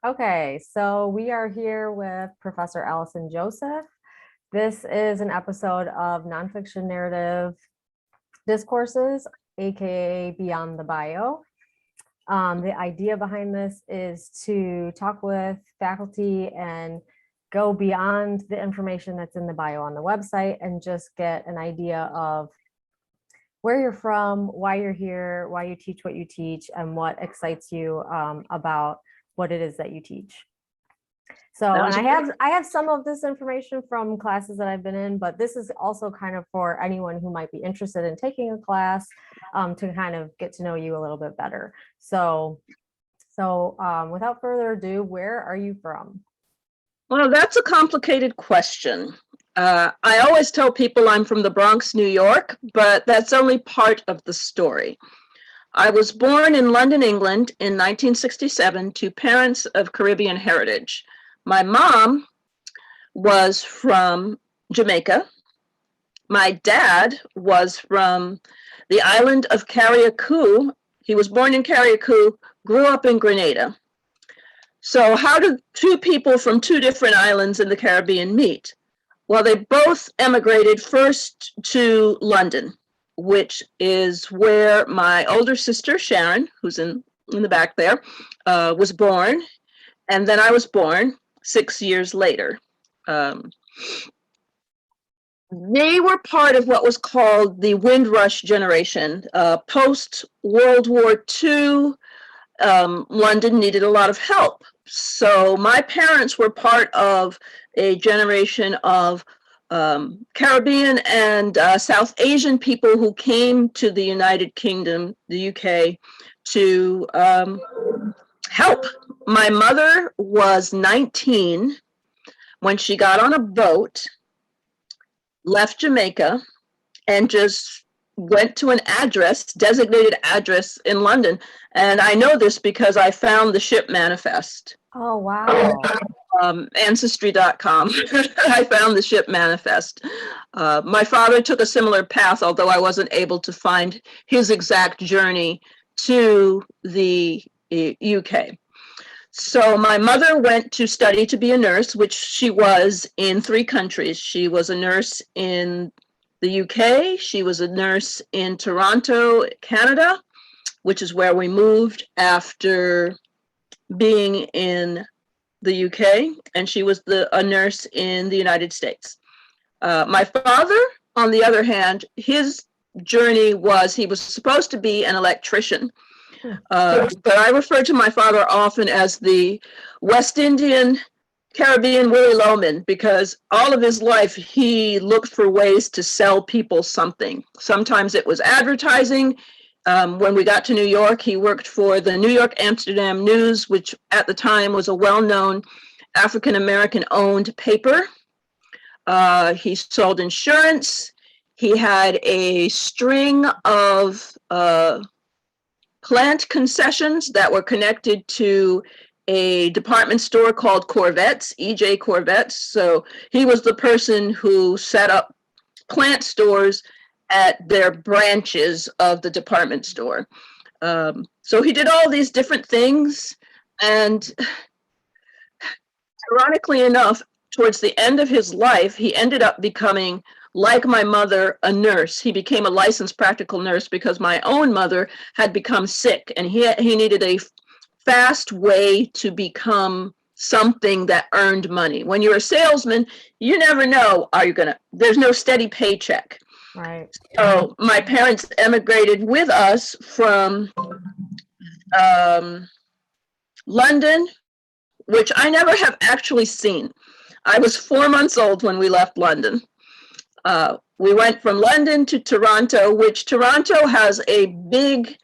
Okay, so we are here with Professor Allison Joseph. This is an episode of nonfiction narrative discourses, aka Beyond the Bio. The idea behind this is to talk with faculty and go beyond the information that's in the bio on the website and just get an idea of where you're from, why you're here, why you teach what you teach, and what excites you about what it is that you teach. So, and I have some of this information from classes that I've been in, but this is also kind of for anyone who might be interested in taking a class to kind of get to know you a little bit better. So without further ado, where are you from? Well, that's a complicated question. I always tell people I'm from the Bronx, New York, but that's only part of the story. I was born in London, England in 1967 to parents of Caribbean heritage. My mom was from Jamaica. My dad was from the island of Carriacou. He was born in Carriacou, grew up in Grenada. So how did two people from two different islands in the Caribbean meet? Well, they both emigrated first to London, which is where my older sister, Sharon, who's in the back there, was born. And then I was born 6 years later. They were part of what was called the Windrush Generation. Post-World War II, London needed a lot of help. So my parents were part of a generation of Caribbean and South Asian people who came to the United Kingdom, the UK, to help. My mother was 19 when she got on a boat, left Jamaica, and just went to an address, designated address in London. And I know this because I found the ship manifest. Oh, wow. Ancestry.com. I found the ship manifest. My father took a similar path, although I wasn't able to find his exact journey to the UK. So my mother went to study to be a nurse, which she was in 3 countries. She was a nurse in the UK. She was a nurse in Toronto, Canada, which is where we moved after being in the UK, and she was a nurse in the United States. My father, on the other hand, his journey was he was supposed to be an electrician, but I refer to my father often as the West Indian Caribbean Willie Loman, because all of his life he looked for ways to sell people something. Sometimes it was advertising. When we got to New York, he worked for the New York Amsterdam News, which at the time was a well-known African-American owned paper. He sold insurance. He had a string of plant concessions that were connected to a department store called Corvettes, EJ Corvettes. So he was the person who set up plant stores at their branches of the department store. So he did all these different things. And ironically enough, towards the end of his life, he ended up becoming, like my mother, a nurse. He became a licensed practical nurse because my own mother had become sick, and he needed a fast way to become something that earned money. When you're a salesman, you never know, there's no steady paycheck. Right. So my parents emigrated with us from London, which I never have actually seen. I was 4 months old when we left London. We went from London to Toronto, which Toronto has a big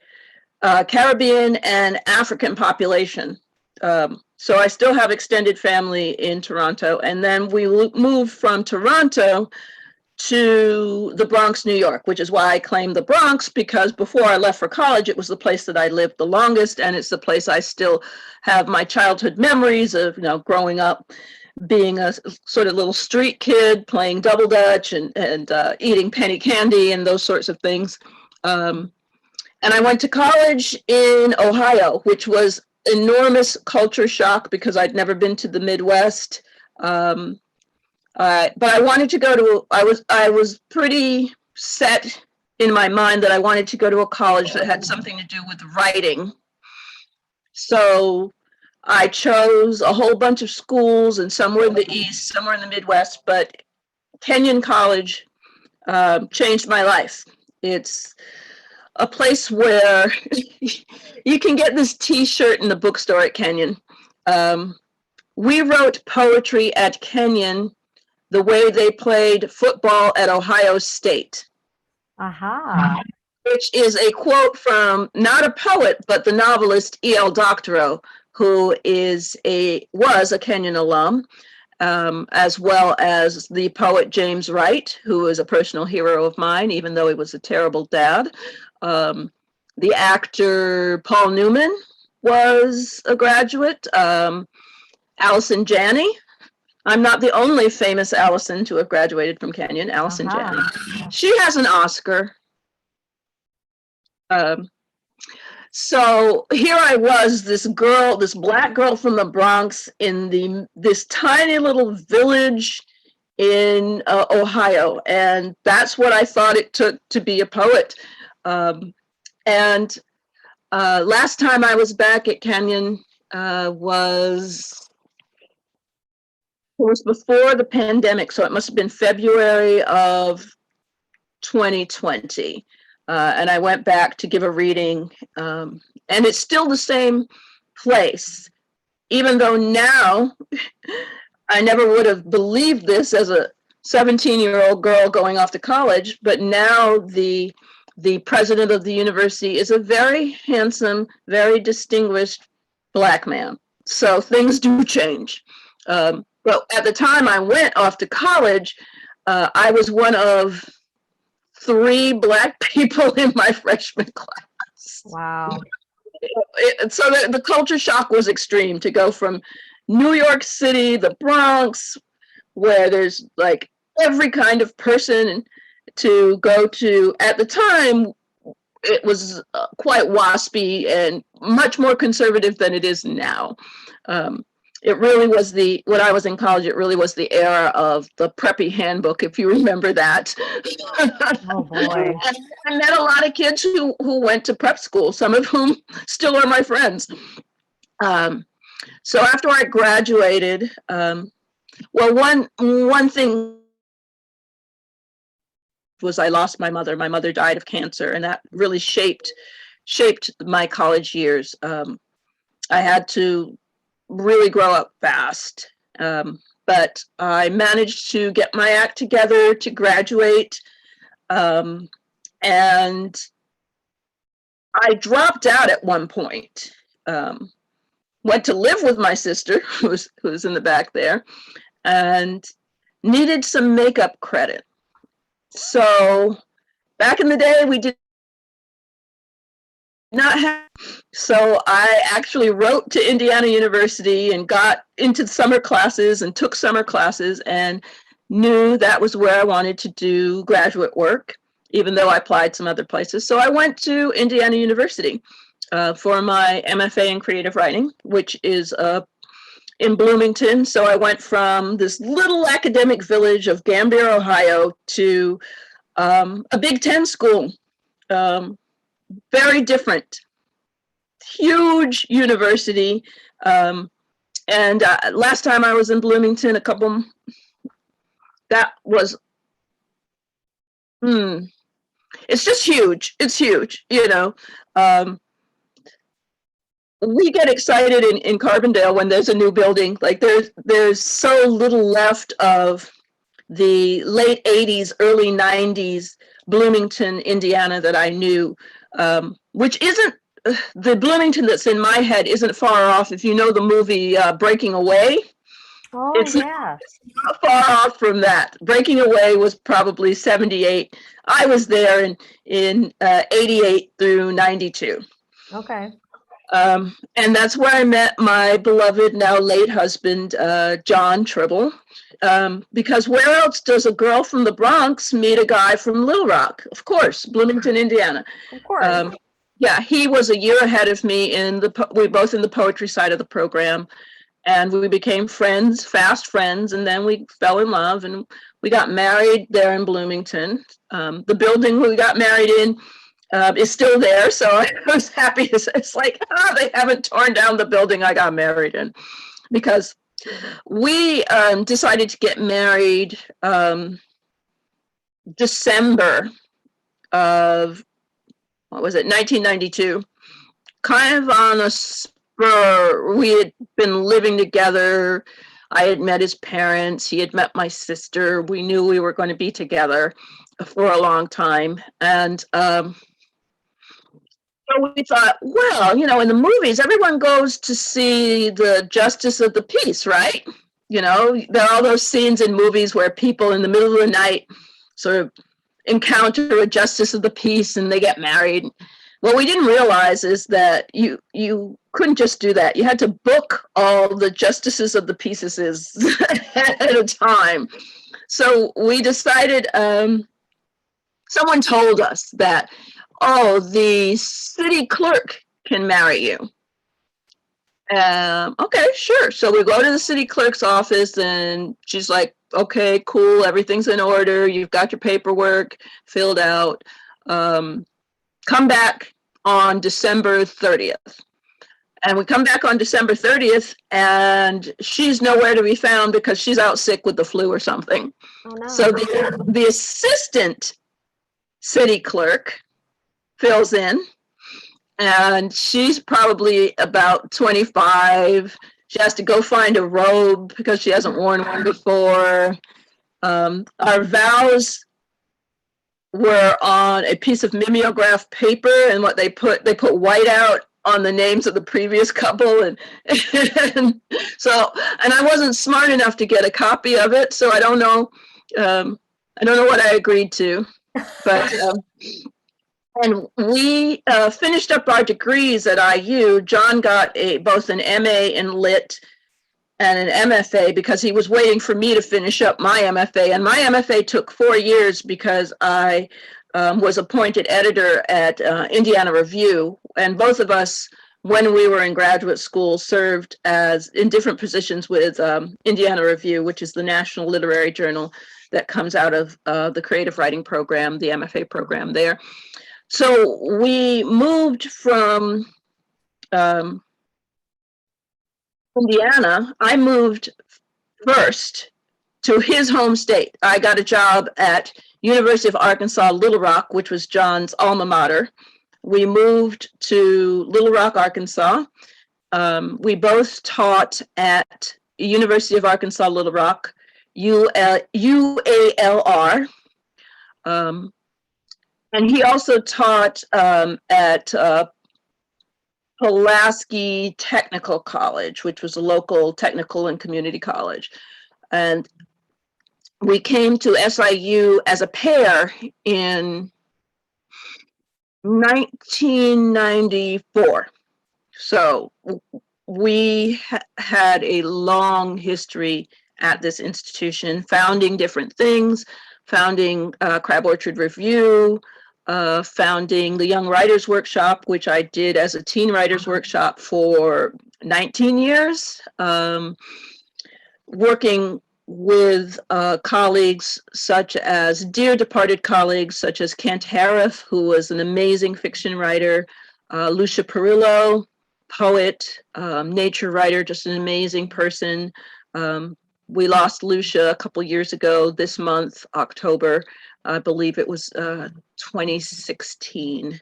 Caribbean and African population. So I still have extended family in Toronto. And then we moved from Toronto to the Bronx, New York, which is why I claim the Bronx, because before I left for college, it was the place that I lived the longest. And it's the place I still have my childhood memories of, growing up, being a sort of little street kid, playing double dutch and eating penny candy and those sorts of things. And I went to college in Ohio, which was enormous culture shock because I'd never been to the Midwest. But I wanted to go to, I was pretty set in my mind that I wanted to go to a college that had something to do with writing. So I chose a whole bunch of schools, and some were in the East, some were in the Midwest, but Kenyon College changed my life. It's a place where you can get this t-shirt in the bookstore at Kenyon. We wrote poetry at Kenyon the way they played football at Ohio State. Aha. Which is a quote from not a poet, but the novelist E.L. Doctorow, who was a Kenyon alum, as well as the poet James Wright, who is a personal hero of mine, even though he was a terrible dad. The actor Paul Newman was a graduate. Allison Janney. I'm not the only famous Allison to have graduated from Kenyon, Allison Janney. She has an Oscar. So here I was, this black girl from the Bronx in this tiny little village in Ohio, and that's what I thought it took to be a poet. And last time I was back at Kenyon was before the pandemic, so it must have been February of 2020. And I went back to give a reading, and it's still the same place, even though now I never would have believed this as a 17-year-old girl going off to college, but now the president of the university is a very handsome, very distinguished Black man. So things do change. But at the time I went off to college, I was one of 3 Black people in my freshman class. Wow. So the culture shock was extreme to go from New York City, the Bronx, where there's like every kind of person, to go to, at the time, it was quite waspy and much more conservative than it is now. It really was when I was in college, it really was the era of the preppy handbook, if you remember that. Oh boy. I met a lot of kids who went to prep school, some of whom still are my friends. So after I graduated, well, one thing was I lost my mother. My mother died of cancer, and that really shaped my college years. I had to really grow up fast, but I managed to get my act together to graduate, and I dropped out at one point. Went to live with my sister, who's in the back there, and needed some makeup credit. So back in the day, we did not have, so I actually wrote to Indiana University and got into summer classes and took summer classes and knew that was where I wanted to do graduate work, even though I applied some other places. So I went to Indiana University for my MFA in creative writing, which is in Bloomington. So I went from this little academic village of Gambier, Ohio, to a Big Ten school. Very different, huge university. And last time I was in Bloomington, that was, it's just huge. It's huge, you know. We get excited in Carbondale when there's a new building. Like there's so little left of the late 80s, early 90s Bloomington, Indiana that I knew, which isn't, the Bloomington that's in my head isn't far off. If you know the movie Breaking Away, it's not far off from that. Breaking Away was probably 78. I was there in 88 through 92. Okay. And that's where I met my beloved, now late husband, John Tribble. Because where else does a girl from the Bronx meet a guy from Little Rock? Of course, Bloomington, Indiana. Of course. Yeah, he was a year ahead of me we both in the poetry side of the program, and we became friends, fast friends, and then we fell in love and we got married there in Bloomington. The building we got married in is still there, so I was happy. It's like, they haven't torn down the building I got married in, because we decided to get married December of, what was it, 1992, kind of on a spur. We had been living together. I had met his parents. He had met my sister. We knew we were going to be together for a long time. And so we thought, well, in the movies, everyone goes to see the justice of the peace, right? There are all those scenes in movies where people in the middle of the night sort of encounter a justice of the peace and they get married. What we didn't realize is that you couldn't just do that. You had to book all the justices of the peaces at a time. So we decided, someone told us that, the city clerk can marry you. Okay, sure. So we go to the city clerk's office and she's like, okay, cool. Everything's in order. You've got your paperwork filled out. Come back on December 30th. And we come back on December 30th and she's nowhere to be found because she's out sick with the flu or something. Oh, no. So the assistant city clerk fills in, and she's probably about 25. She has to go find a robe because she hasn't worn one before. Our vows were on a piece of mimeograph paper, and what they put white out on the names of the previous couple, and I wasn't smart enough to get a copy of it, so I don't know what I agreed to, but and we finished up our degrees at IU. John got both an MA in Lit and an MFA because he was waiting for me to finish up my MFA. And my MFA took 4 years because I was appointed editor at Indiana Review. And both of us, when we were in graduate school, served in different positions with Indiana Review, which is the national literary journal that comes out of the creative writing program, the MFA program there. So we moved from Indiana. I moved first to his home state. I got a job at University of Arkansas, Little Rock, which was John's alma mater. We moved to Little Rock, Arkansas. We both taught at University of Arkansas, Little Rock, UALR. And he also taught at Pulaski Technical College, which was a local technical and community college. And we came to SIU as a pair in 1994. So we had a long history at this institution, founding different things, founding Crab Orchard Review, founding the Young Writers Workshop, which I did as a teen writers workshop for 19 years, working with colleagues such as dear departed colleagues such as Kent Harif, who was an amazing fiction writer, Lucia Perillo, poet, nature writer, just an amazing person. We lost Lucia a couple years ago this month, October. I believe it was 2016.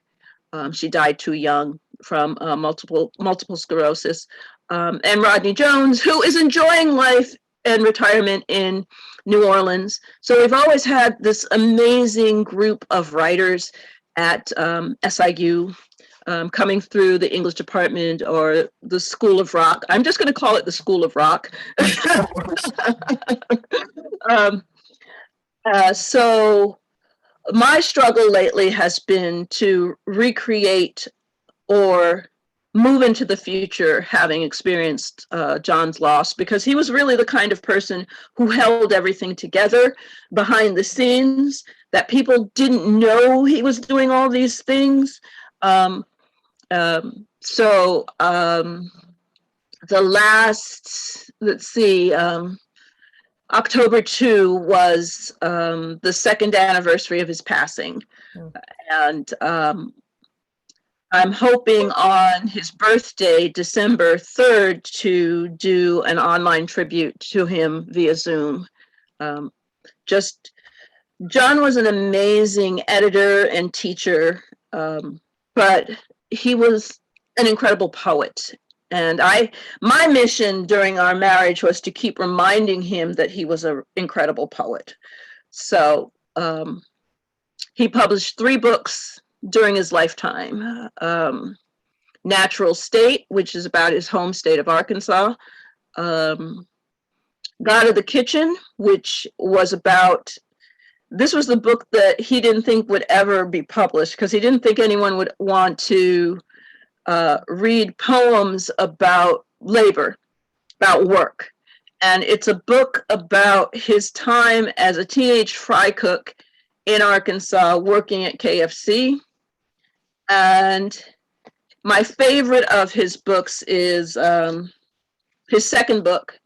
She died too young from multiple sclerosis. And Rodney Jones, who is enjoying life and retirement in New Orleans. So we've always had this amazing group of writers at SIU, coming through the English department or the School of Rock. I'm just going to call it the School of Rock. So my struggle lately has been to recreate or move into the future, having experienced John's loss, because he was really the kind of person who held everything together behind the scenes, that people didn't know he was doing all these things. The last, let's see, October 2 was the second anniversary of his passing. And I'm hoping on his birthday, December 3rd, to do an online tribute to him via Zoom. John was an amazing editor and teacher, but he was an incredible poet. And my mission during our marriage was to keep reminding him that he was an incredible poet. So he published 3 books during his lifetime. Natural State, which is about his home state of Arkansas. God of the Kitchen, which was about, this was the book that he didn't think would ever be published because he didn't think anyone would want to read poems about labor, about work. And it's a book about his time as a teenage fry cook in Arkansas working at KFC. And my favorite of his books is his second book,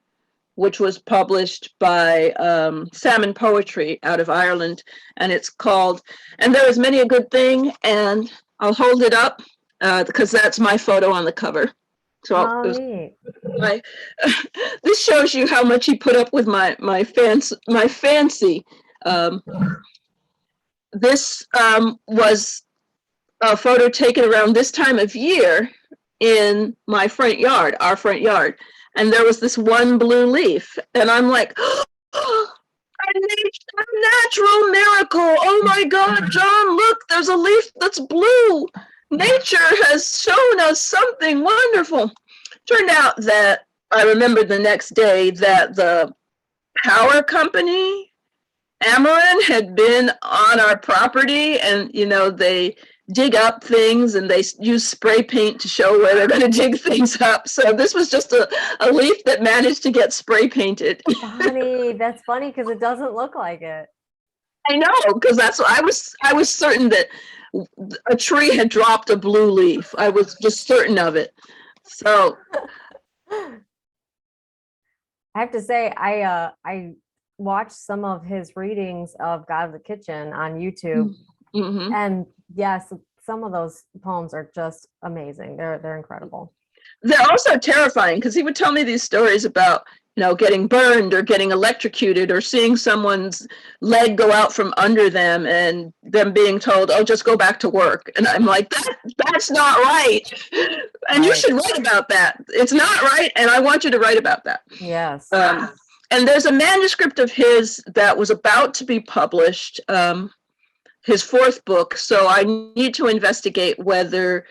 which was published by Salmon Poetry out of Ireland. And it's called, And There Is Many a Good Thing. And I'll hold it up because that's my photo on the cover. So this shows you how much he put up with my fancy. This was a photo taken around this time of year in my front yard, our front yard. And there was this one blue leaf. And I'm like, oh, a natural miracle. Oh my God, John, look, there's a leaf that's blue. Nature has shown us something wonderful. Turned out that I remembered the next day that the power company, Ameren, had been on our property, and they dig up things and they use spray paint to show where they're going to dig things up. So this was just a leaf that managed to get spray painted. Funny. That's funny because it doesn't look like it. I know, because that's what I was certain that a tree had dropped a blue leaf. I was just certain of it. So I have to say, I watched some of his readings of God of the Kitchen on YouTube. Mm-hmm. And yes, some of those poems are just amazing. They're incredible. They're also terrifying because he would tell me these stories about, getting burned or getting electrocuted or seeing someone's leg go out from under them and them being told, oh, just go back to work. And I'm like, that's not right. And you should write about that. It's not right. And I want you to write about that. Yes. And there's a manuscript of his that was about to be published, his 4th book. So I need to investigate whether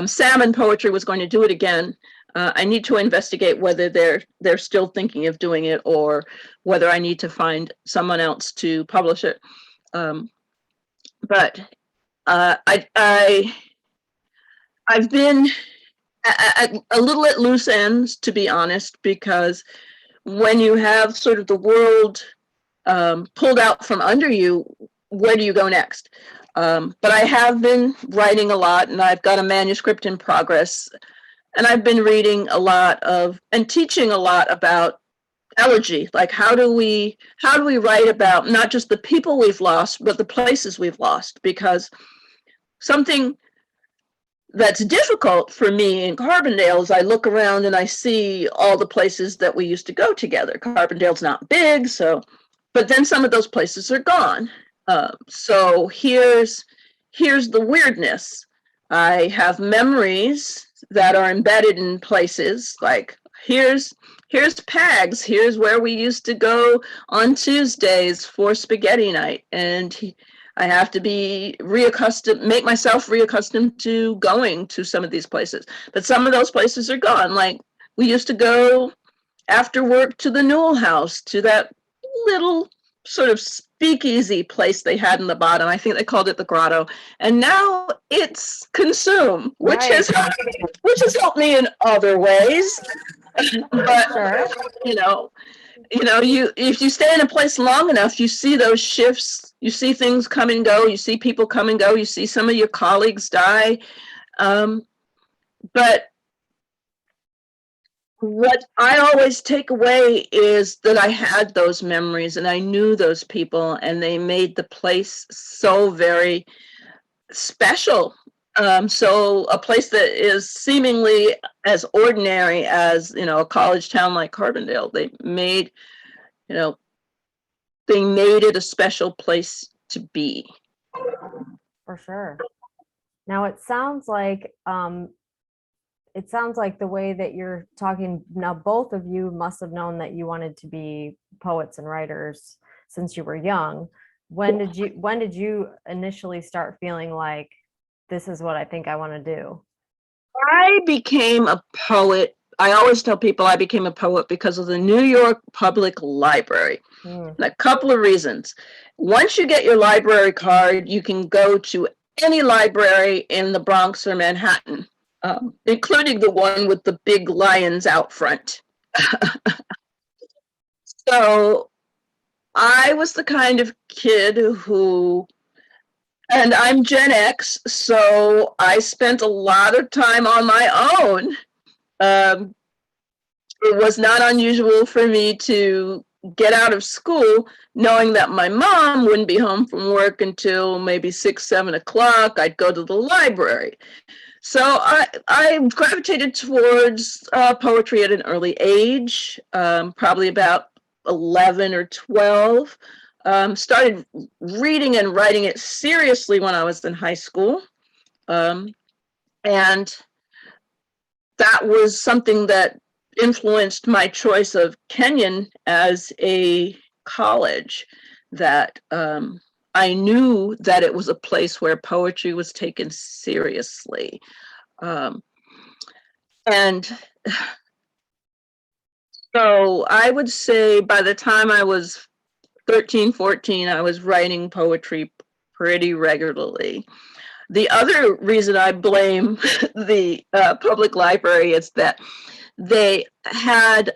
Salmon Poetry was going to do it again. I need to investigate whether they're still thinking of doing it or whether I need to find someone else to publish it. But I've been a little at loose ends, to be honest, because when you have sort of the world pulled out from under you, where do you go next? But I have been writing a lot, and I've got a manuscript in progress. And I've been reading a lot and teaching a lot about elegy. Like, how do we write about not just the people we've lost, but the places we've lost? Because something that's difficult for me in Carbondale is I look around and I see all the places that we used to go together. Carbondale's not big, but then some of those places are gone. So here's the weirdness. I have memories that are embedded in places like here's Pags. Here's where we used to go on Tuesdays for spaghetti night. And I have to make myself reaccustomed to going to some of these places. But some of those places are gone. Like, we used to go after work to the Newell House, to that little sort of speakeasy place they had in the bottom. I think they called it the Grotto. And now it's Consume, which has helped me in other ways. But sure. If you stay in a place long enough, you see those shifts, you see things come and go, you see people come and go, you see some of your colleagues die. But what I always take away is that I had those memories and I knew those people, and they made the place so very special. So a place that is seemingly as ordinary as, a college town like Carbondale, you know, they made it a special place to be. For sure. Now it sounds like the way that you're talking now, both of you must have known that you wanted to be poets and writers since you were young. When did you initially start feeling like this is what I think I want to do? I became a poet. I always tell people I became a poet because of the New York Public Library. Mm. A couple of reasons. Once you get your library card, you can go to any library in the Bronx or Manhattan, including the one with the big lions out front. So I was the kind of kid who, and I'm Gen X, so I spent a lot of time on my own. It was not unusual for me to get out of school knowing that my mom wouldn't be home from work until maybe 6, 7 o'clock. I'd go to the library. So I gravitated towards poetry at an early age, probably about 11 or 12. Started reading and writing it seriously when I was in high school. And that was something that influenced my choice of Kenyon as a college, that I knew that it was a place where poetry was taken seriously. And so I would say by the time I was 13, 14, I was writing poetry pretty regularly. The other reason I blame the public library is that they had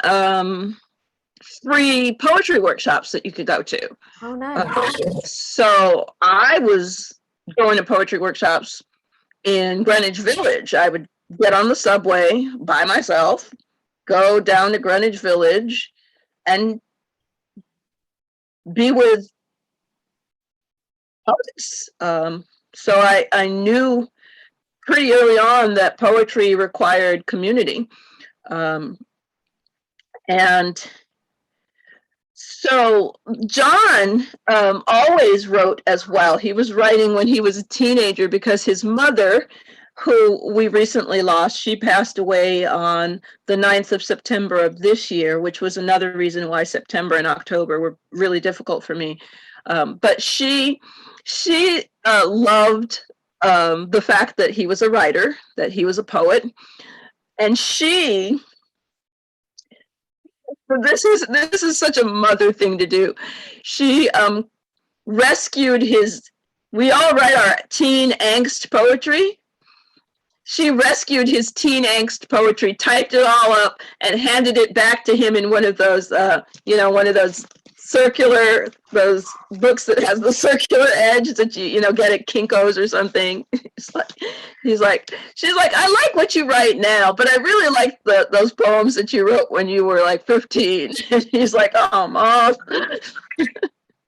free poetry workshops that you could go to. Oh, nice. So I was going to poetry workshops in Greenwich Village. I would get on the subway by myself, go down to Greenwich Village, and be with poets. So I knew pretty early on that poetry required community. And so John always wrote as well. He was writing when he was a teenager because his mother, who we recently lost, she passed away on the 9th of September of this year, which was another reason why September and October were really difficult for me. But she loved the fact that he was a writer, that he was a poet. And this is such a mother thing to do. She rescued we all write our teen angst poetry. She rescued his teen angst poetry, typed it all up, and handed it back to him in one of those, one of those those books that has the circular edge that you get at Kinko's or something. She's like, I like what you write now, but I really like those poems that you wrote when you were like 15. And he's like, oh, Mom.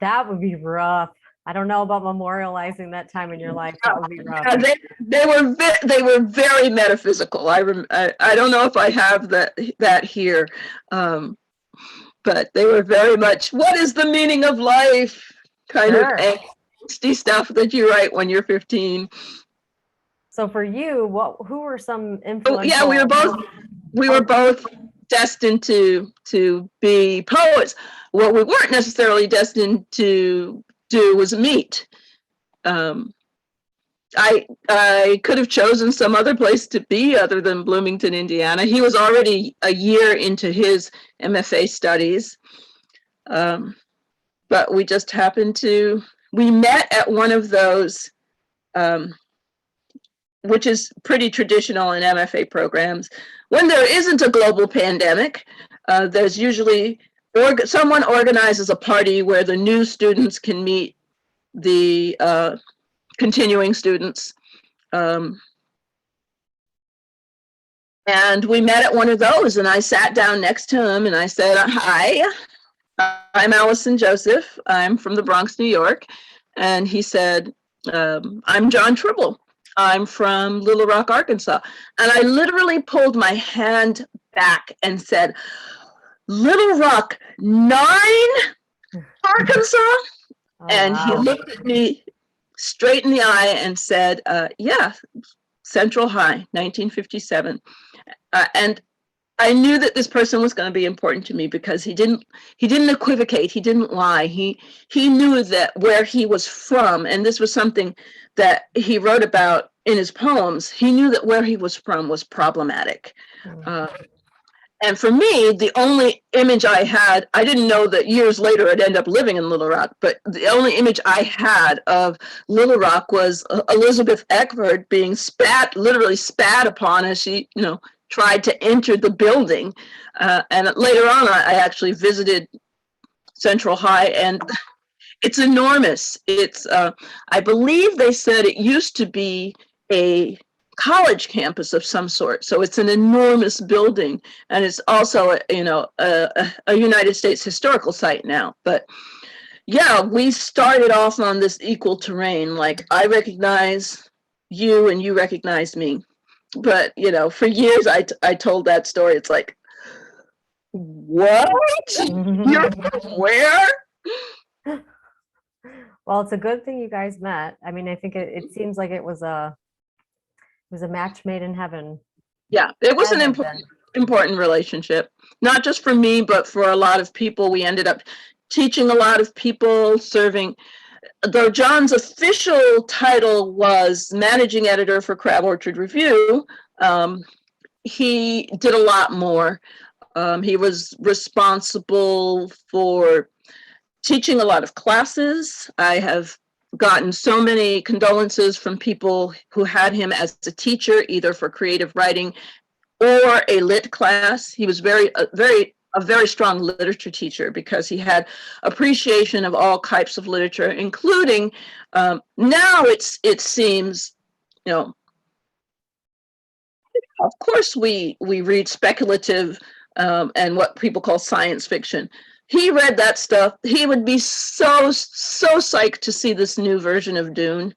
That would be rough. I don't know about memorializing that time in your life. That would be rough. They were very metaphysical. I don't know if I have that here. But they were very much, what is the meaning of life? Kind of angsty stuff that you write when you're 15. So for you, who were some influential? Yeah, we were both destined to be poets. What we weren't necessarily destined to do was meet. I could have chosen some other place to be other than Bloomington, Indiana. He was already a year into his MFA studies. But we just happened we met at one of those, which is pretty traditional in MFA programs. When there isn't a global pandemic, there's usually someone organizes a party where the new students can meet the continuing students. And we met at one of those, and I sat down next to him and I said, "Hi, I'm Allison Joseph. I'm from the Bronx, New York." And he said, "I'm John Tribble. I'm from Little Rock, Arkansas." And I literally pulled my hand back and said, "Little Rock, 9, Arkansas?" Oh, And he wow. looked at me straight in the eye and said, "Yeah, Central High, 1957." And I knew that this person was going to be important to me because he didn't equivocate, he didn't lie. He knew that where he was from, and this was something that he wrote about in his poems. He knew that where he was from was problematic. Mm. And for me, the only image I had, I didn't know that years later I'd end up living in Little Rock, but the only image I had of Little Rock was Elizabeth Eckford being literally spat upon as she, tried to enter the building. And later on, I actually visited Central High, and it's enormous. It's, I believe they said it used to be a college campus of some sort. So it's an enormous building, and it's also, a United States historical site now. But yeah, we started off on this equal terrain. Like, I recognize you and you recognize me. But, for years I told that story. It's like, what? You're from where? Well, it's a good thing you guys met. I mean, I think it seems like it was a match made in heaven. Yeah, it was an Had to have been. important relationship, not just for me, but for a lot of people. We ended up teaching a lot of people, serving. Though John's official title was managing editor for Crab Orchard Review, he did a lot more. He was responsible for teaching a lot of classes. I have gotten so many condolences from people who had him as a teacher, either for creative writing or a lit class. He was a very strong literature teacher because he had appreciation of all types of literature, including now it seems, of course we read speculative and what people call science fiction. He read that stuff. He would be so psyched to see this new version of Dune.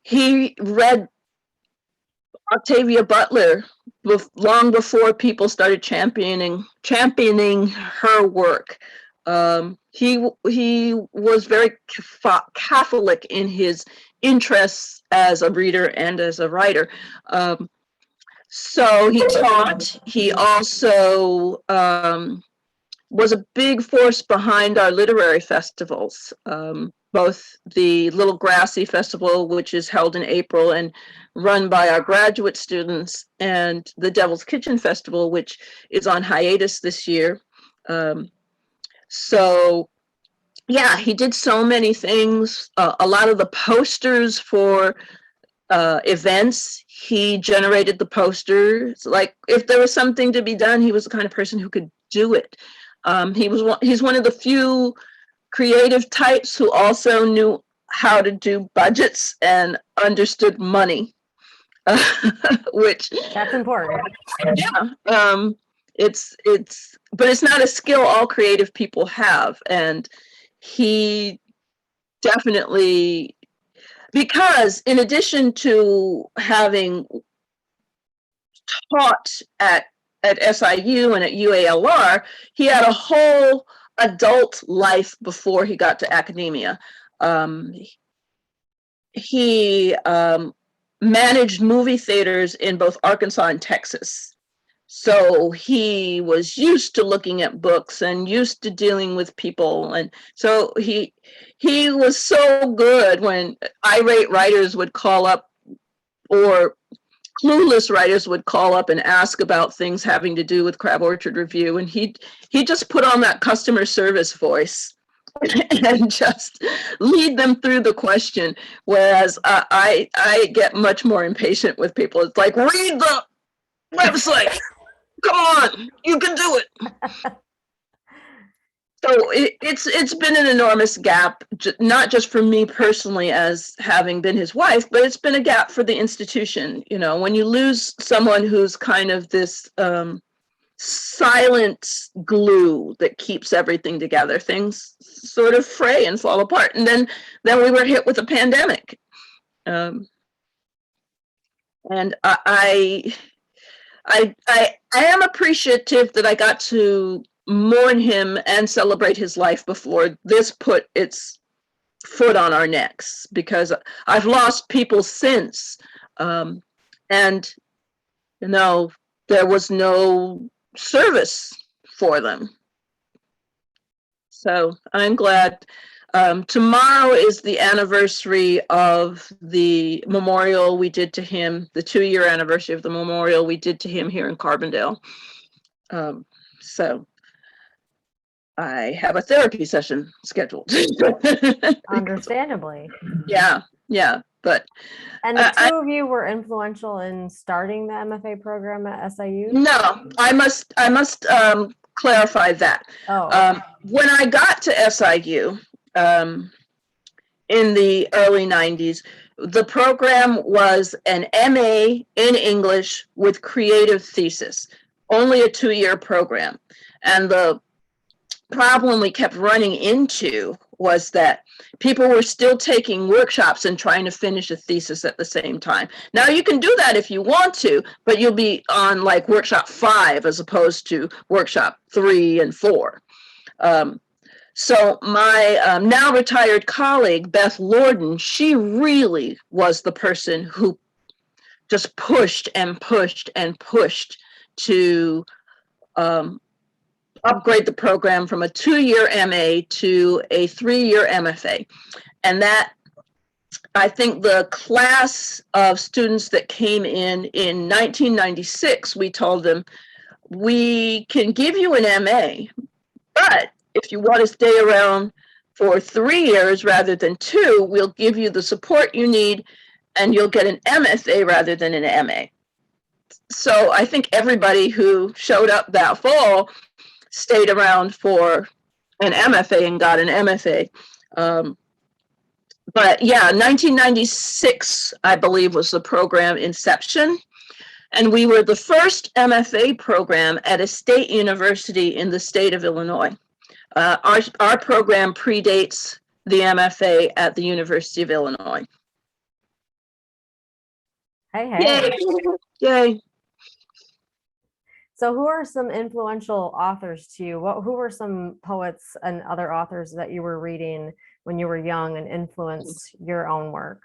He read Octavia Butler long before people started championing her work. He was very Catholic in his interests as a reader and as a writer. So he taught. He also was a big force behind our literary festivals, both the Little Grassy Festival, which is held in April and run by our graduate students, and the Devil's Kitchen Festival, which is on hiatus this year. So yeah, he did so many things. A lot of the posters for events, he generated the posters. Like, if there was something to be done, he was the kind of person who could do it. He's one of the few creative types who also knew how to do budgets and understood money, which That's important. yeah, but it's not a skill all creative people have, and he definitely, because in addition to having taught at SIU and at UALR, he had a whole adult life before he got to academia. He managed movie theaters in both Arkansas and Texas. So he was used to looking at books and used to dealing with people. And so he was so good when irate writers would call up, or clueless writers would call up and ask about things having to do with Crab Orchard Review, and he just put on that customer service voice and just lead them through the question. Whereas I get much more impatient with people. It's like, read the website. Come on, you can do it. So it's been an enormous gap, not just for me personally as having been his wife, but it's been a gap for the institution. You know, when you lose someone who's kind of this silent glue that keeps everything together, things sort of fray and fall apart. And then we were hit with a pandemic. And I am appreciative that I got to mourn him and celebrate his life before this put its foot on our necks, because I've lost people since, and you know, there was no service for them. So I'm glad. Tomorrow is the anniversary of the memorial we did to him, the 2-year anniversary of the memorial we did to him here in Carbondale. So I have a therapy session scheduled. Understandably. Yeah. But and the two of you were influential in starting the MFA program at SIU? No, I must clarify that. Oh. When I got to SIU in the early 90s, the program was an MA in English with creative thesis, only a 2-year program. And the problem we kept running into was that people were still taking workshops and trying to finish a thesis at the same time. Now you can do that if you want to, but you'll be on like workshop 5 as opposed to workshop 3 and 4. So my now retired colleague, Beth Lorden, she really was the person who just pushed and pushed and pushed to upgrade the program from a 2-year MA to a 3-year MFA. And that, I think the class of students that came in 1996, we told them, we can give you an MA, but if you want to stay around for 3 years rather than 2, we'll give you the support you need and you'll get an MFA rather than an MA. So I think everybody who showed up that fall stayed around for an MFA and got an MFA. But yeah, 1996, I believe, was the program inception. And we were the first MFA program at a state university in the state of Illinois. Our program predates the MFA at the University of Illinois. Hey. Yay. So who are some influential authors to you? Who were some poets and other authors that you were reading when you were young and influenced your own work?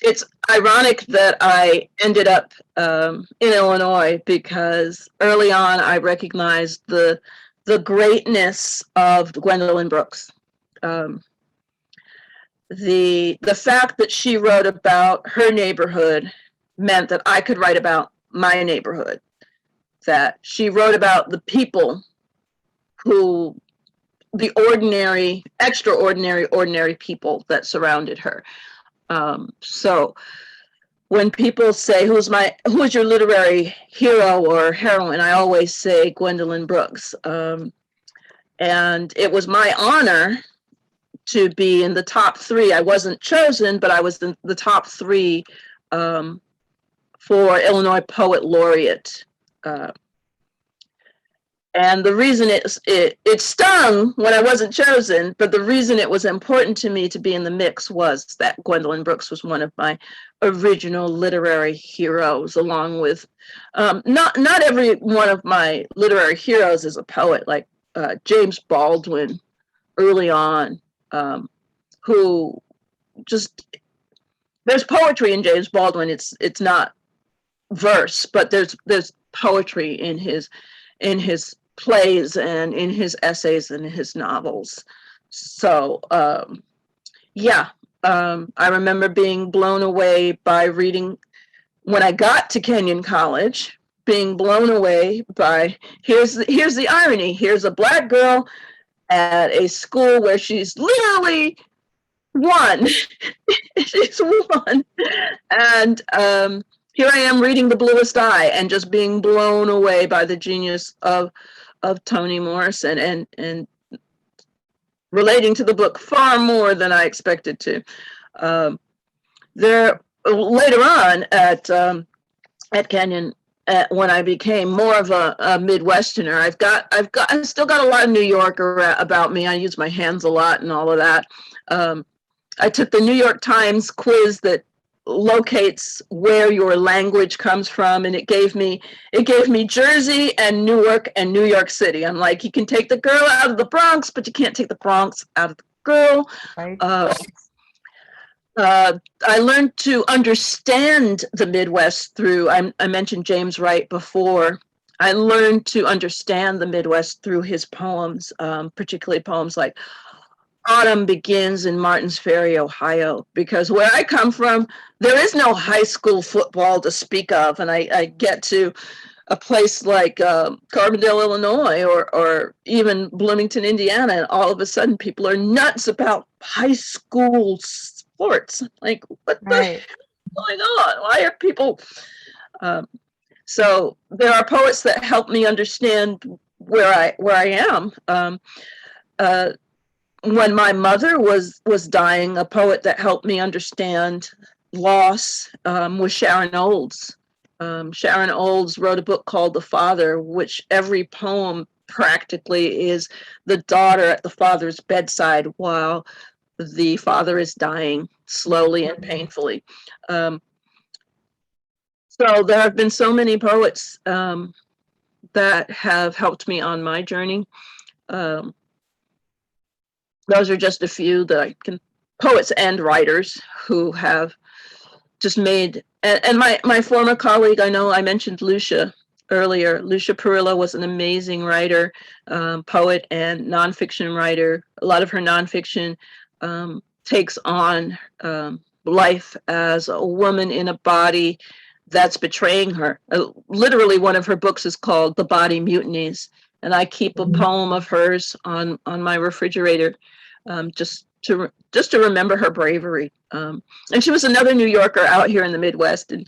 It's ironic that I ended up in Illinois, because early on I recognized the greatness of Gwendolyn Brooks. The fact that she wrote about her neighborhood meant that I could write about my neighborhood, that she wrote about the people who, the ordinary, extraordinary, ordinary people that surrounded her. So when people say, who's your literary hero or heroine, I always say Gwendolyn Brooks. And it was my honor to be in the top 3. I wasn't chosen, but I was in the top 3 for Illinois Poet Laureate. And the reason it stung when I wasn't chosen, but the reason it was important to me to be in the mix was that Gwendolyn Brooks was one of my original literary heroes, along with, not every one of my literary heroes is a poet, like James Baldwin early on, who just, there's poetry in James Baldwin. It's not verse, but there's poetry in his plays and in his essays and his novels. So I remember being blown away by reading, when I got to Kenyon College, being blown away by, here's the irony, here's a Black girl at a school where she's literally one. She's one. And here I am reading The Bluest Eye and just being blown away by the genius of of Toni Morrison, and relating to the book far more than I expected to. There later on at Kenyon, when I became more of a Midwesterner, I still got a lot of New Yorker about me. I use my hands a lot and all of that. I took the New York Times quiz that locates where your language comes from, and it gave me Jersey and Newark and New York City. I'm like, you can take the girl out of the Bronx, but you can't take the Bronx out of the girl. Right. I learned to understand the Midwest through, I mentioned James Wright before. I learned to understand the Midwest through his poems, particularly poems like Autumn Begins in Martins Ferry, Ohio, because where I come from, there is no high school football to speak of. And I get to a place like Carbondale, Illinois, or even Bloomington, Indiana, and all of a sudden people are nuts about high school sports. Like, what the hell is going on? Why are people? So there are poets that help me understand where I am. When my mother was dying, a poet that helped me understand loss was Sharon Olds. Sharon Olds wrote a book called The Father, which every poem practically is the daughter at the father's bedside while the father is dying slowly and painfully. So there have been so many poets that have helped me on my journey. Those are just a few that I can, poets and writers who have just made, and my former colleague, I know I mentioned Lucia earlier. Lucia Perillo was an amazing writer, poet and nonfiction writer. A lot of her nonfiction takes on life as a woman in a body that's betraying her. Literally, one of her books is called The Body Mutinies, and I keep a poem of hers on my refrigerator, just to remember her bravery. And she was another New Yorker out here in the Midwest, and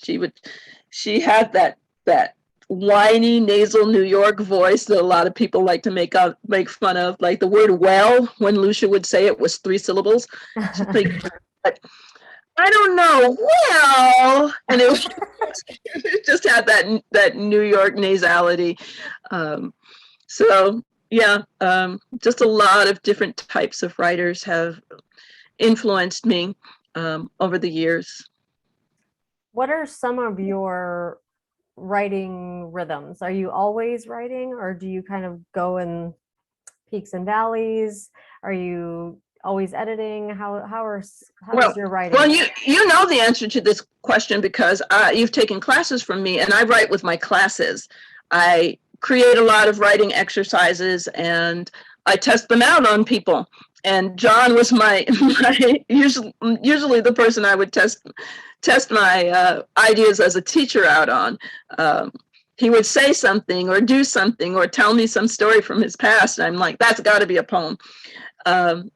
she had that whiny nasal New York voice that a lot of people like to make fun of. Like the word "well," when Lucia would say it was 3 syllables. She'd like, I don't know, well, and it just had that New York nasality. So yeah, just a lot of different types of writers have influenced me over the years. What are some of your writing rhythms? Are you always writing, or do you kind of go in peaks and valleys? Are you always editing? How is your writing? Well, you know the answer to this question because you've taken classes from me, and I write with my classes. I create a lot of writing exercises, and I test them out on people. And John was my usually the person I would test my ideas as a teacher out on. He would say something or do something or tell me some story from his past, and I'm like, that's got to be a poem. And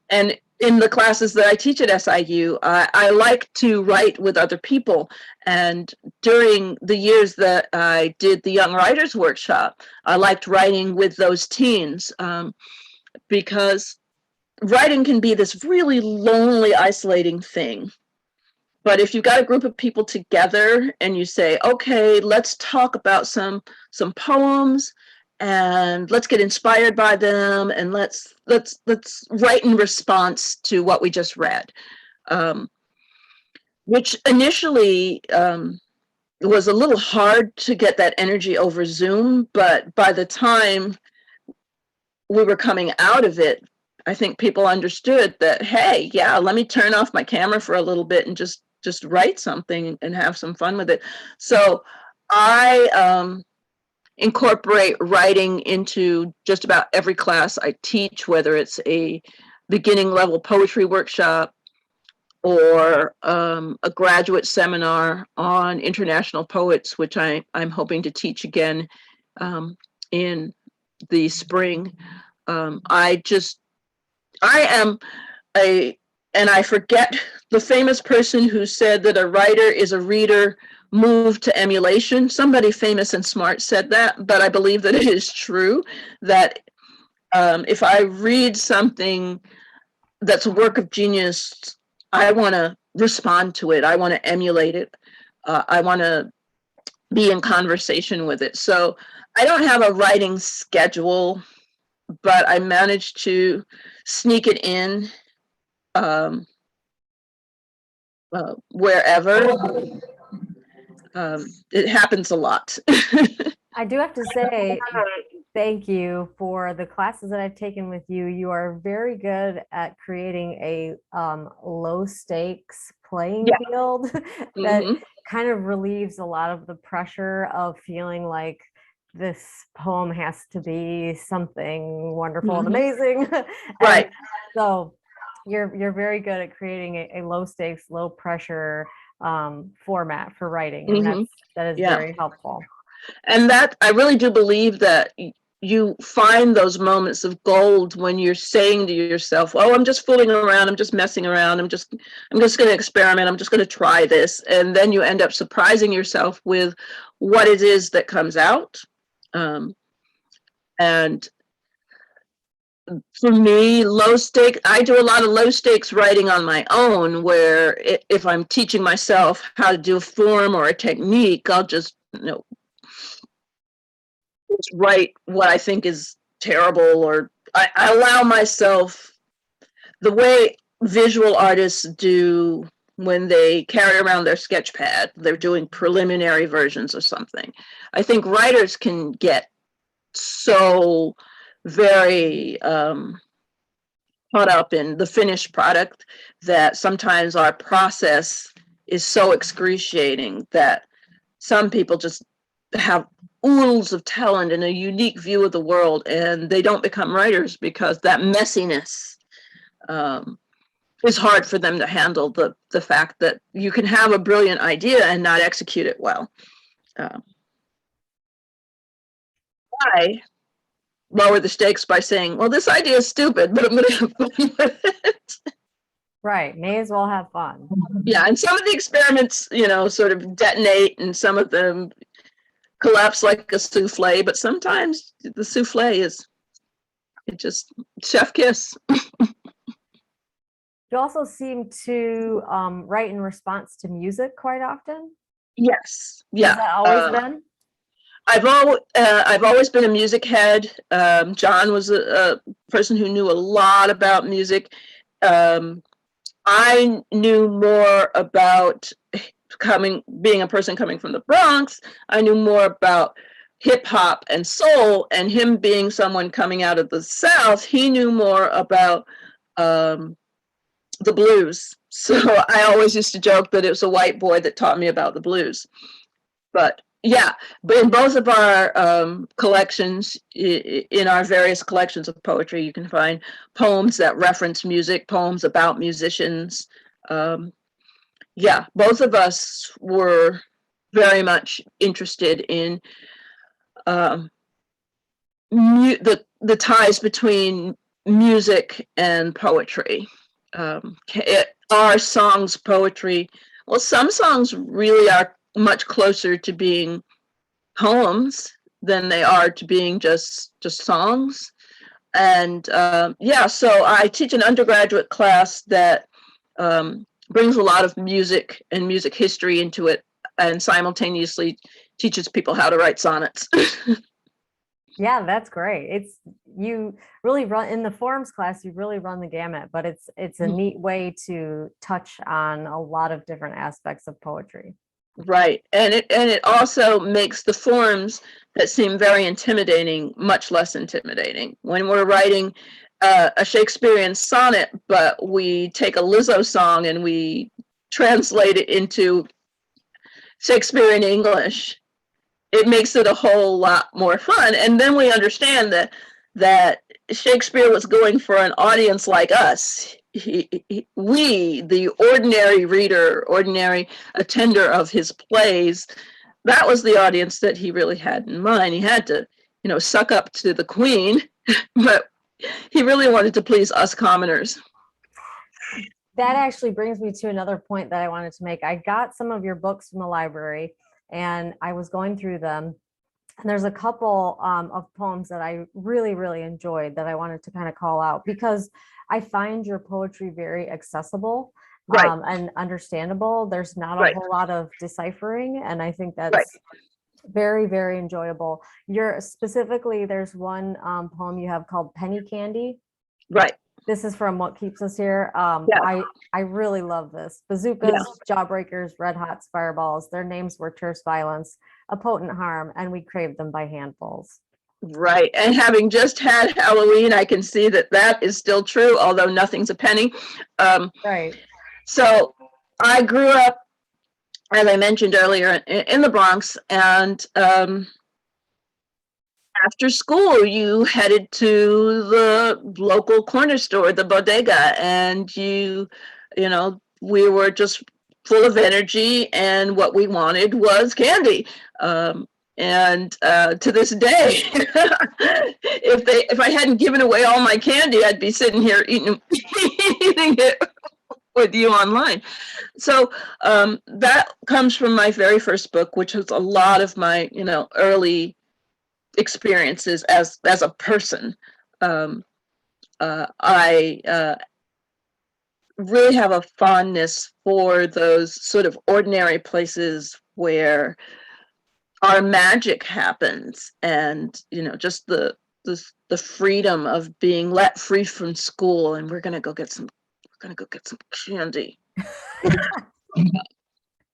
in the classes that I teach at SIU, I like to write with other people. And during the years that I did the Young Writers Workshop, I liked writing with those teens because writing can be this really lonely, isolating thing. But if you've got a group of people together and you say, okay, let's talk about some poems and let's get inspired by them, and let's write in response to what we just read, which initially was a little hard to get that energy over Zoom, but by the time we were coming out of it, I think people understood that, hey, yeah, let me turn off my camera for a little bit and just write something and have some fun with it. So I incorporate writing into just about every class I teach, whether it's a beginning level poetry workshop or a graduate seminar on international poets, which I'm hoping to teach again in the spring. I am a and I forget the famous person who said that a writer is a reader moved to emulation. Somebody famous and smart said that, but I believe that it is true that if I read something that's a work of genius, I want to respond to it. I want to emulate it. I want to be in conversation with it. So I don't have a writing schedule, but I managed to sneak it in wherever. It happens a lot. I do have to say thank you for the classes that I've taken with you. You are very good at creating a low stakes playing Yeah. field that Mhm. kind of relieves a lot of the pressure of feeling like this poem has to be something wonderful and Mhm. amazing. And Right. so you're very good at creating a low stakes, low pressure format for writing, and Mhm. that is Yeah. very helpful. And that I really do believe that you find those moments of gold when you're saying to yourself, "Oh, I'm just fooling around. I'm just messing around. I'm just going to experiment. I'm just going to try this." And then you end up surprising yourself with what it is that comes out. And for me, low stakes, I do a lot of low stakes writing on my own, where if I'm teaching myself how to do a form or a technique, I'll just, just write what I think is terrible, or I allow myself the way visual artists do when they carry around their sketch pad, they're doing preliminary versions of something. I think writers can get so very caught up in the finished product that sometimes our process is so excruciating that some people just have oodles of talent and a unique view of the world, and they don't become writers because that messiness is hard for them to handle, the fact that you can have a brilliant idea and not execute it well. I lower the stakes by saying, well, this idea is stupid, but I'm going to have fun with it. Right. May as well have fun. Yeah, and some of the experiments, sort of detonate, and some of them collapse like a souffle, but sometimes the souffle is just chef kiss. You also seem to write in response to music quite often. Yes, Has yeah. that always been? I've always been a music head. John was a person who knew a lot about music. I knew more about being a person coming from the Bronx. I knew more about hip hop and soul, and him being someone coming out of the South, he knew more about the blues. So I always used to joke that it was a white boy that taught me about the blues. But yeah, but in both of our collections, in our various collections of poetry, you can find poems that reference music, poems about musicians. Yeah, both of us were very much interested in the ties between music and poetry. Are songs poetry? Well, some songs really are much closer to being poems than they are to being just songs. And yeah, so I teach an undergraduate class that brings a lot of music and music history into it, and simultaneously teaches people how to write sonnets. Yeah, that's great. You really run in the forms class, you really run the gamut, but it's a neat way to touch on a lot of different aspects of poetry. Right. And it also makes the forms that seem very intimidating much less intimidating. When we're writing a Shakespearean sonnet, but we take a Lizzo song and we translate it into Shakespearean English, it makes it a whole lot more fun. And then we understand that Shakespeare was going for an audience like us. We, the ordinary reader, ordinary attender of his plays, that was the audience that he really had in mind. He had to, suck up to the queen, but he really wanted to please us commoners. that actually brings me to another point that I wanted to make. I got some of your books from the library and I was going through them. And there's a couple of poems that I really, really enjoyed that I wanted to kind of call out because I find your poetry very accessible Right, and understandable. There's not a right, whole lot of deciphering, and I think right, that's very, very enjoyable. You're specifically, there's one poem you have called Penny Candy. right. This is from What Keeps Us Here. Yeah, I really love this. yeah. Bazookas, jawbreakers, red hots, fireballs. Their names were terse violence, a potent harm, and we craved them by handfuls. Right. And having just had Halloween, I can see that that is still true, although nothing's a penny. Um, Right. so I grew up, as I mentioned earlier, in the Bronx, and after school, you headed to the local corner store, the bodega, and you know, we were just full of energy, and what we wanted was candy. And to this day, if I hadn't given away all my candy, I'd be sitting here eating eating it with you online. So that comes from my very first book, which was a lot of my early experiences as a person. I really have a fondness for those sort of ordinary places where our magic happens, and just the freedom of being let free from school, and we're gonna go get some candy.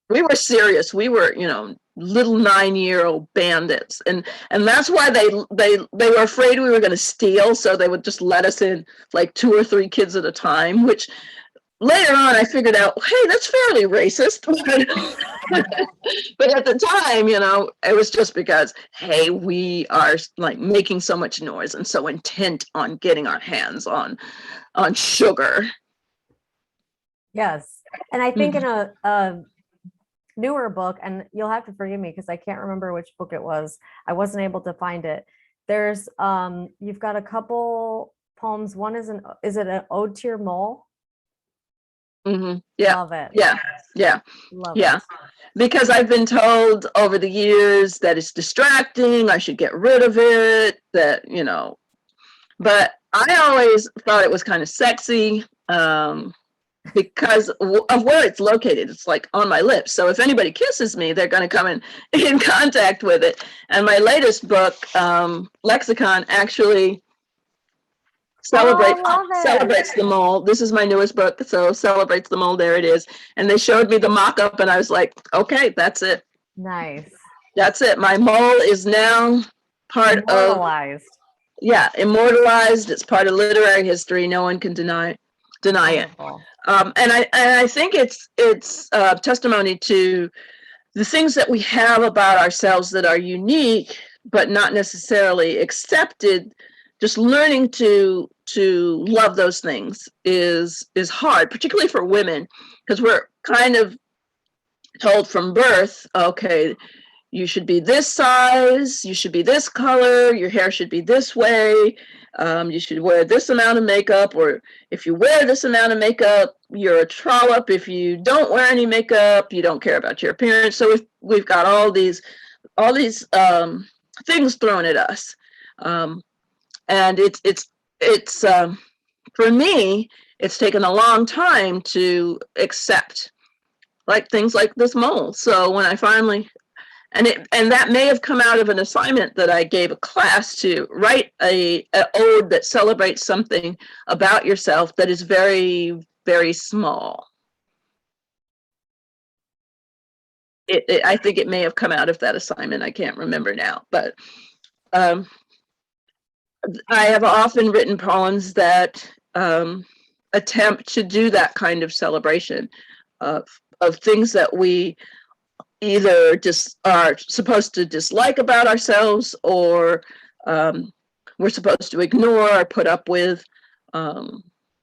We were serious. We were, little 9-year-old bandits, and that's why they were afraid we were going to steal, so they would just let us in like 2 or 3 kids at a time. Which later on I figured out, hey, that's fairly racist. But at the time, it was just because, hey, we are like making so much noise and so intent on getting our hands on sugar. Yes. And I think in a newer book, and you'll have to forgive me because I can't remember which book it was. I wasn't able to find it. There's you've got a couple poems. One is it an ode to your mole? Mm-hmm. Yeah. Love it. Yeah. Love Yeah. it. Because I've been told over the years that it's distracting, I should get rid of it, but I always thought it was kind of sexy. Because of where it's located. It's like on my lips. So if anybody kisses me, they're going to come in contact with it. And my latest book, Lexicon, actually celebrates the mole. This is my newest book, so celebrates the mole. There it is. And they showed me the mock-up, and I was like, okay, that's it. Nice. That's it. My mole is now part immortalized. Immortalized. It's part of literary history. No one can deny Wonderful. it. And I think it's testimony to the things that we have about ourselves that are unique, but not necessarily accepted. Just learning to love those things is hard, particularly for women, because we're kind of told from birth, okay, you should be this size, you should be this color, your hair should be this way, you should wear this amount of makeup, or if you wear this amount of makeup, you're a trollop. If you don't wear any makeup, you don't care about your appearance. So we've got all these things thrown at us, and it's for me, it's taken a long time to accept like things like this mole. So when I finally and that may have come out of an assignment that I gave a class to write a ode that celebrates something about yourself that is very, very small. I think it may have come out of that assignment. I can't remember now, but I have often written poems that attempt to do that kind of celebration of things that we either just are supposed to dislike about ourselves, or we're supposed to ignore or put up with.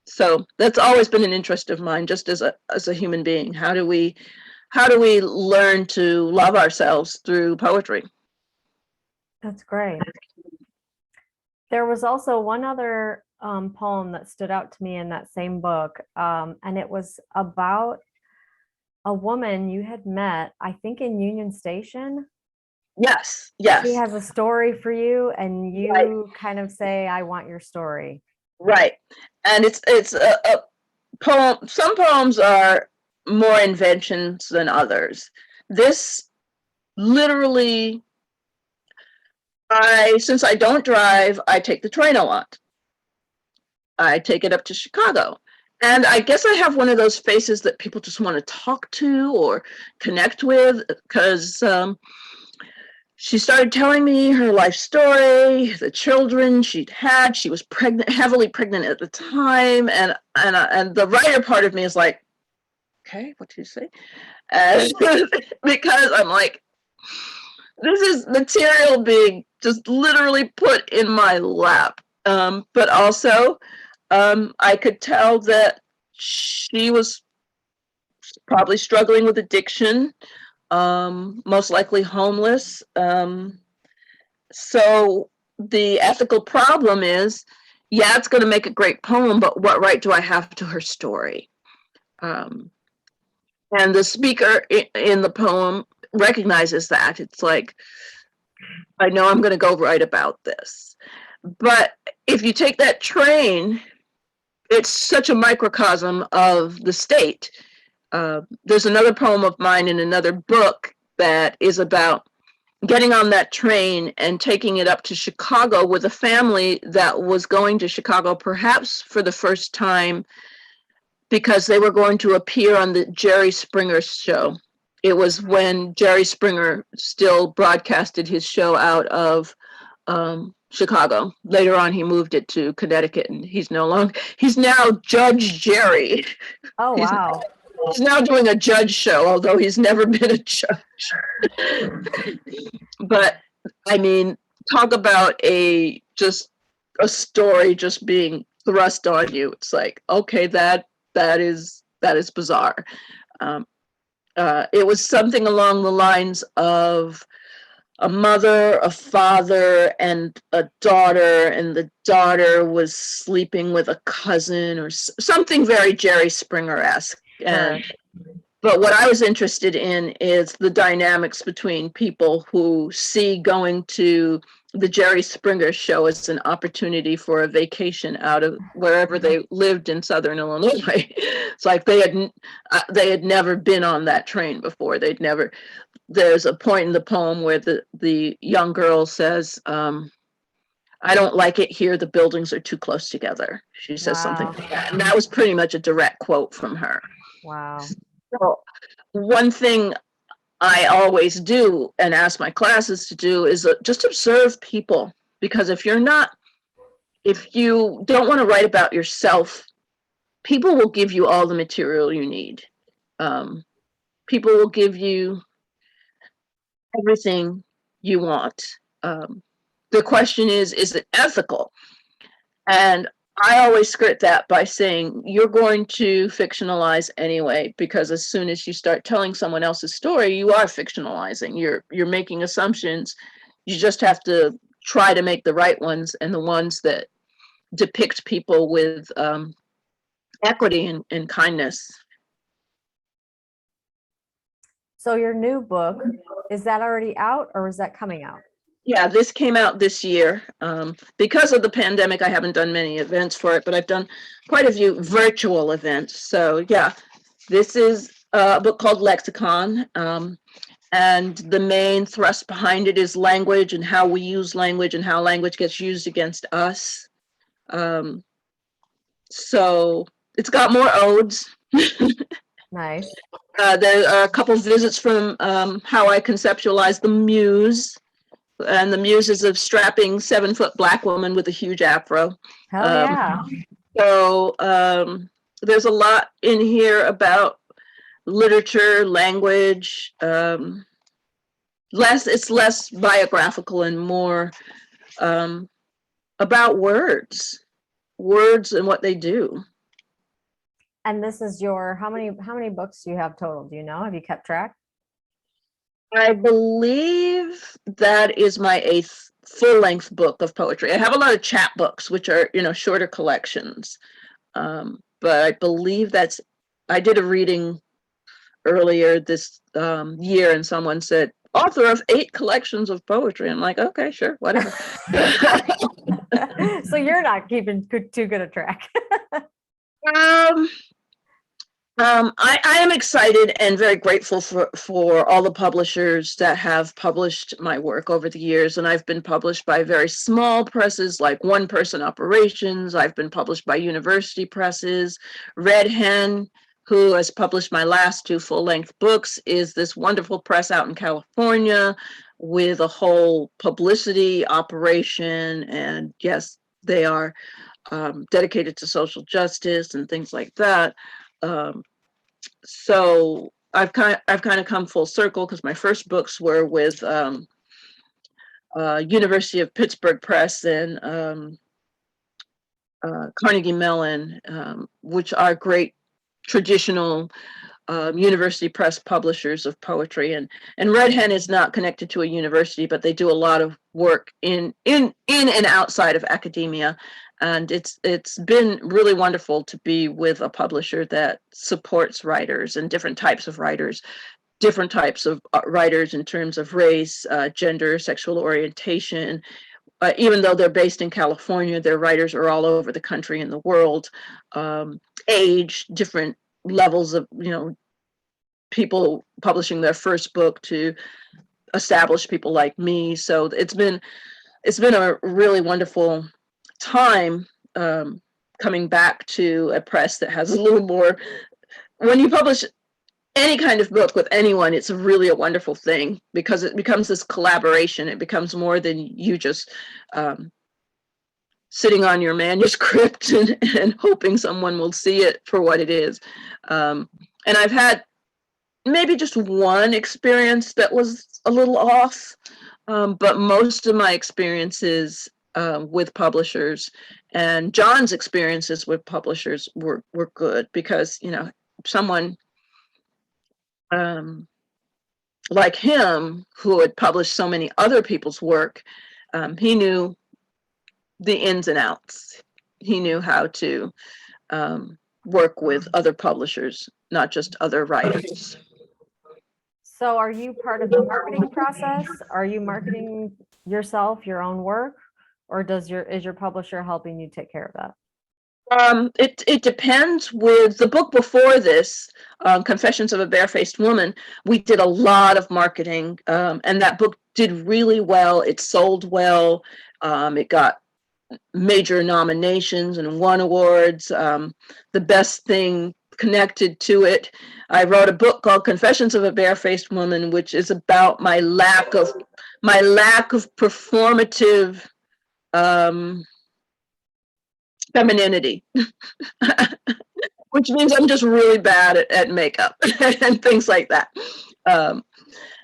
So that's always been an interest of mine, just as a human being. How do we learn to love ourselves through poetry? That's great. There was also one other poem that stood out to me in that same book. And it was about a woman you had met, I think in Union Station. Yes, She yes, has a story for you, and right, you kind of say, I want your story. right. And it's a poem. Some poems are more inventions than others. This literally, since I don't drive, I take the train a lot. I take it up to Chicago. And I guess I have one of those faces that people just want to talk to or connect with, because she started telling me her life story, the children she'd had. She was pregnant, heavily pregnant at the time, and the writer part of me is like, okay, what do you say? And because I'm like, this is material being just literally put in my lap. But also, I could tell that she was probably struggling with addiction, most likely homeless. So the ethical problem is, yeah, it's going to make a great poem, but what right do I have to her story? Um, and the speaker in the poem recognizes that. It's like, I know I'm going to go write about this. But if you take that train, it's such a microcosm of the state. There's another poem of mine in another book that is about getting on that train and taking it up to Chicago with a family that was going to Chicago perhaps for the first time because they were going to appear on the Jerry Springer show. It was when Jerry Springer still broadcasted his show out of Chicago. Later on, he moved it to Connecticut, and he's now Judge Jerry. Oh, He's, wow. he's now doing a judge show, although he's never been a judge. But I mean, talk about just a story just being thrust on you. It's like, okay, that is bizarre. It was something along the lines of a mother, a father, and a daughter, and the daughter was sleeping with a cousin or something very Jerry Springer-esque. Sure. But what I was interested in is the dynamics between people who see going to the Jerry Springer show as an opportunity for a vacation out of wherever they lived in Southern Illinois. It's like they had never been on that train before. There's a point in the poem where the young girl says, I don't like it here. The buildings are too close together. She says something Wow. like that. And that was pretty much a direct quote from her. Wow. So one thing I always do and ask my classes to do is just observe people. Because if you don't want to write about yourself, people will give you all the material you need. People will give you everything you want. The question is it ethical? And I always skirt that by saying you're going to fictionalize anyway, because as soon as you start telling someone else's story, you are fictionalizing. You're making assumptions. You just have to try to make the right ones, and the ones that depict people with equity and kindness. So your new book, is that already out or is that coming out? Yeah, this came out this year. Because of the pandemic, I haven't done many events for it, but I've done quite a few virtual events. So yeah, this is a book called Lexicon. And the main thrust behind it is language and how we use language and how language gets used against us. So it's got more odes. Nice. There are a couple of visits from how I conceptualize the muse. And the muse is a strapping 7-foot Black woman with a huge afro. Hell yeah. So there's a lot in here about literature, language. It's less biographical and more about words and what they do. And this is how many books do you have total? Do you know? Have you kept track? I believe that is my 8th full-length book of poetry. I have a lot of chapbooks, which are, shorter collections. But I believe I did a reading earlier this year, and someone said, author of 8 collections of poetry. I'm like, okay, sure, whatever. So you're not keeping too good a track. I am excited and very grateful for all the publishers that have published my work over the years. And I've been published by very small presses like One Person Operations. I've been published by university presses. Red Hen, who has published my last 2 full-length books, is this wonderful press out in California with a whole publicity operation. And yes, they are dedicated to social justice and things like that. So I've kind of come full circle, because my first books were with University of Pittsburgh Press and Carnegie Mellon, which are great traditional university press publishers of poetry. And Red Hen is not connected to a university, but they do a lot of work in and outside of academia. And it's been really wonderful to be with a publisher that supports writers and different types of writers in terms of race, gender, sexual orientation. Even though they're based in California, their writers are all over the country and the world. Age, different levels of, people publishing their first book to established people like me. So it's been a really wonderful time coming back to a press that has a little more. When you publish any kind of book with anyone, it's really a wonderful thing, because it becomes this collaboration. It becomes more than you just sitting on your manuscript and hoping someone will see it for what it is. And I've had maybe just one experience that was a little off, but most of my experiences with publishers and John's experiences with publishers were good, because, someone like him, who had published so many other people's work, he knew the ins and outs. He knew how to work with other publishers, not just other writers. So are you part of the marketing process? Are you marketing yourself, your own work, or is your publisher helping you take care of that? It depends. With the book before this, Confessions of a Barefaced Woman, we did a lot of marketing, and that book did really well. It sold well. It got major nominations and won awards. The best thing connected to it, I wrote a book called Confessions of a Barefaced Woman, which is about my lack of performative femininity, which means I'm just really bad at makeup and things like that,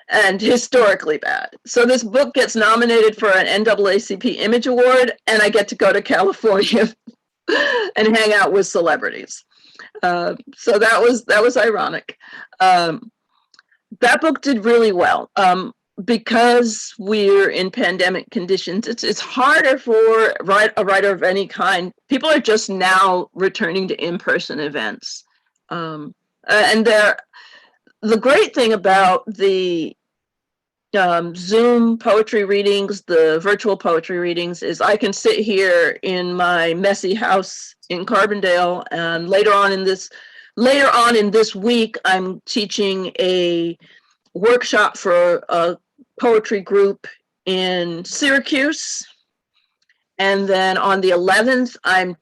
and historically bad. So this book gets nominated for an NAACP Image Award, and I get to go to California and hang out with celebrities. So that was ironic. That book did really well. Because we're in pandemic conditions, it's harder for a writer of any kind. People are just now returning to in-person events. And the great thing about the Zoom poetry readings, the virtual poetry readings, is I can sit here in my messy house in Carbondale, and later on in this week, I'm teaching a workshop for a poetry group in Syracuse. And then on the 11th, I'm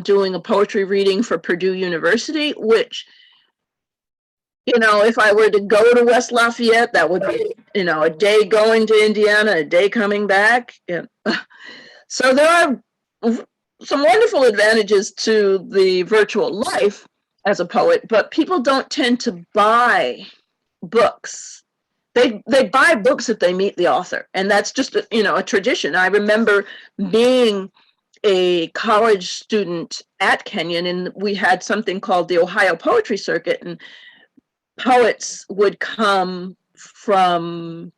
doing a poetry reading for Purdue University, which, if I were to go to West Lafayette, that would be, a day going to Indiana, a day coming back. Yeah. So there are some wonderful advantages to the virtual life as a poet, but people don't tend to buy books. They buy books if they meet the author, and that's just a tradition. I remember being a college student at Kenyon, and we had something called the Ohio Poetry Circuit, and poets would come from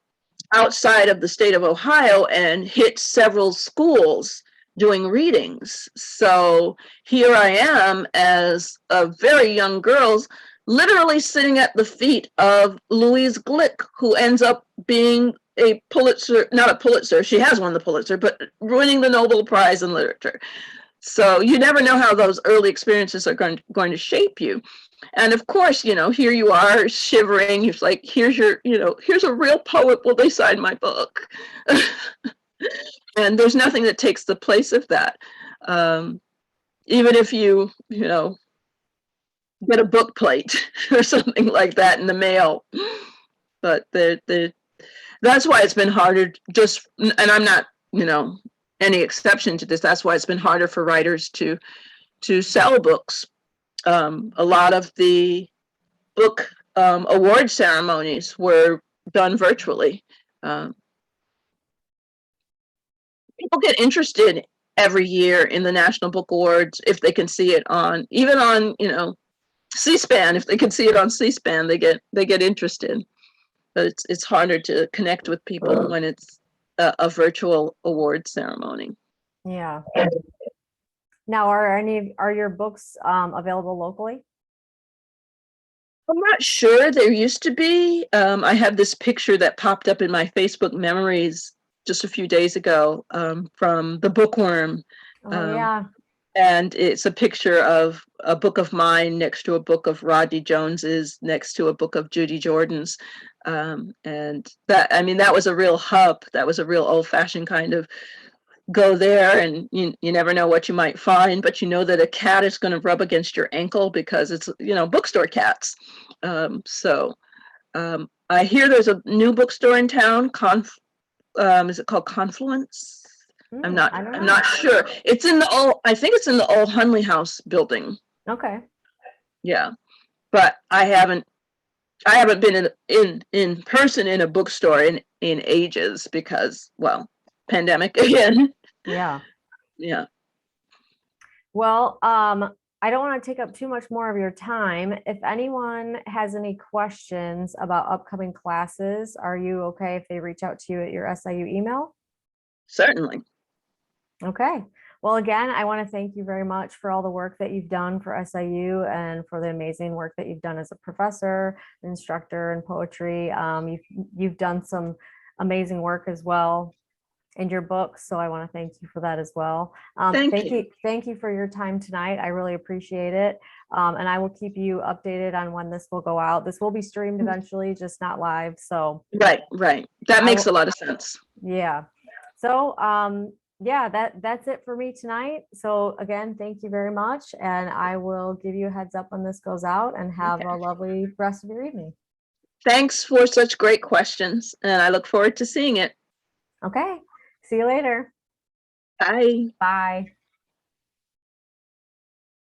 outside of the state of Ohio and hit several schools doing readings. So here I am as a very young girl, literally sitting at the feet of Louise Glick, who ends up being a Pulitzer, not a Pulitzer, she has won the Pulitzer, but winning the Nobel Prize in Literature. So you never know how those early experiences are going to shape you. And of course, you know, here you are shivering. You're like, here's your, you know, here's a real poet. Will they sign my book? And there's nothing that takes the place of that. Even if you know, get a book plate or something like that in the mail. But that's why it's been harder just, and I'm not, you know, any exception to this. That's why it's been harder for writers to sell books. A lot of the book award ceremonies were done virtually. People get interested every year in the National Book Awards if they can see it on, even on, you know, C-SPAN. If they can see it on C-SPAN, they get interested. But it's harder to connect with people when it's a virtual award ceremony. Yeah. Now, are your books available locally? I'm not sure. There used to be. I have this picture that popped up in my Facebook memories just a few days ago from the Bookworm. Oh, yeah. And it's a picture of a book of mine next to a book of Rodney Jones's, next to a book of Judy Jordan's. And that, I mean, that was a real hub. That was a real old-fashioned kind of go there, and you never know what you might find, but you know that a cat is going to rub against your ankle because it's, you know, bookstore cats. So I hear there's a new bookstore in town. Is it called Confluence? I'm not sure. It's in I think it's in the old Hunley House building. Okay. Yeah, but I haven't been in person in a bookstore in ages because, well, pandemic again. Yeah. Yeah. Well, I don't want to take up too much more of your time. If anyone has any questions about upcoming classes, are you okay if they reach out to you at your SIU email? Certainly. Okay. Well, again, I want to thank you very much for all the work that you've done for SIU and for the amazing work that you've done as a professor, instructor in poetry. You've done some amazing work as well in your books, so I want to thank you for that as well. Thank you for your time tonight. I really appreciate it, and I will keep you updated on when this will go out. This will be streamed eventually, just not live. So right, that makes a lot of sense. Yeah. So yeah, that's it for me tonight. So again, thank you very much, and I will give you a heads up when this goes out, and have a lovely rest of your evening. Thanks for such great questions, and I look forward to seeing it. Okay. See you later. Bye. Bye.